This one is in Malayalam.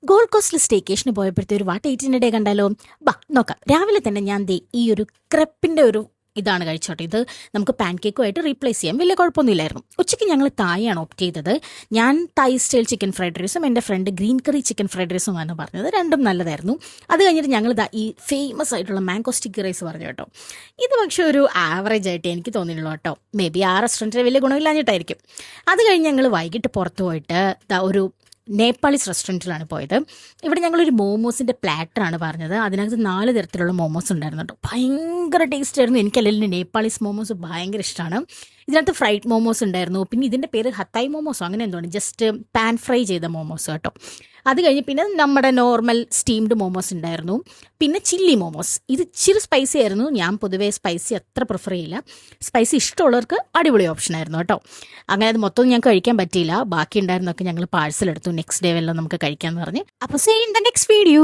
ഗോൾഡ് കോസ്റ്റിൽ സ്റ്റേക്കേഷന് പോയപ്പോഴത്തെ ഒരു വാട്ട് 18 ഡേ കണ്ടാലോ? ബാ നോക്കാം. രാവിലെ തന്നെ ഞാൻ ദേ ഈ ഒരു ക്രെപ്പിൻ്റെ ഒരു ഇതാണ് കഴിച്ചോട്ടെ. ഇത് നമുക്ക് പാൻ കേക്കുമായിട്ട് റീപ്ലേസ് ചെയ്യാം, വലിയ കുഴപ്പമൊന്നുമില്ലായിരുന്നു. ഉച്ചയ്ക്ക് ഞങ്ങൾ തായാണ് ഓപ്റ്റ് ചെയ്തത്. ഞാൻ തായ് സ്റ്റൈൽ ചിക്കൻ ഫ്രൈഡ് റൈസും എൻ്റെ ഫ്രണ്ട് ഗ്രീൻ കറി ചിക്കൻ ഫ്രൈഡ് റൈസുമാണ് പറഞ്ഞത്. രണ്ടും നല്ലതായിരുന്നു. അത് കഴിഞ്ഞിട്ട് ഞങ്ങൾ ഈ ഫേമസ് ആയിട്ടുള്ള മാംഗോ സ്റ്റിക്കി റൈസ് പറഞ്ഞു കേട്ടോ. ഇത് പക്ഷേ ഒരു ആവറേജ് ആയിട്ട് എനിക്ക് തോന്നിയുള്ളൂ കേട്ടോ. മേ ബി ആ റെസ്റ്റോറൻറ്റിൽ വലിയ ഗുണമില്ലാഞ്ഞിട്ടായിരിക്കും. അത് കഴിഞ്ഞ് ഞങ്ങൾ വൈകിട്ട് പുറത്ത് പോയിട്ട് ഒരു നേപ്പാളീസ് റെസ്റ്റോറൻറ്റിലാണ് പോയത്. ഇവിടെ ഞങ്ങളൊരു മോമോസിൻ്റെ പ്ലാറ്ററാണ് പറഞ്ഞത്. അതിനകത്ത് 4 തരത്തിലുള്ള മോമോസ് ഉണ്ടായിരുന്നു കേട്ടോ. ഭയങ്കര ടേസ്റ്റ് ആയിരുന്നു. എനിക്കല്ലെങ്കിൽ നേപ്പാളീസ് മോമോസ് ഭയങ്കര ഇഷ്ടമാണ്. ഇതിനകത്ത് ഫ്രൈഡ് മോമോസ് ഉണ്ടായിരുന്നു. പിന്നെ ഇതിൻ്റെ പേര് ഹത്തായ് മോമോസോ അങ്ങനെ എന്താണ്, ജസ്റ്റ് പാൻ ഫ്രൈ ചെയ്ത മോമോസ് കേട്ടോ. അത് കഴിഞ്ഞ് പിന്നെ നമ്മുടെ നോർമൽ സ്റ്റീംഡ് മോമോസ് ഉണ്ടായിരുന്നു. പിന്നെ ചില്ലി മോമോസ്. ഇത് ഇച്ചിരി സ്പൈസി ആയിരുന്നു. ഞാൻ പൊതുവേ സ്പൈസി അത്ര പ്രിഫർ ചെയ്യില്ല. സ്പൈസി ഇഷ്ടമുള്ളവർക്ക് അടിപൊളി ഓപ്ഷൻ ആയിരുന്നു കേട്ടോ. അങ്ങനെ അത് മൊത്തം ഞാൻ കഴിക്കാൻ പറ്റിയില്ല. ബാക്കി ഉണ്ടായിരുന്നൊക്കെ ഞങ്ങൾ പാഴ്സൽ എടുത്തു. നെക്സ്റ്റ് ഡേ വല്ലതും നമുക്ക് കഴിക്കാമെന്ന് പറഞ്ഞ്. അപ്പോൾ see in the next video.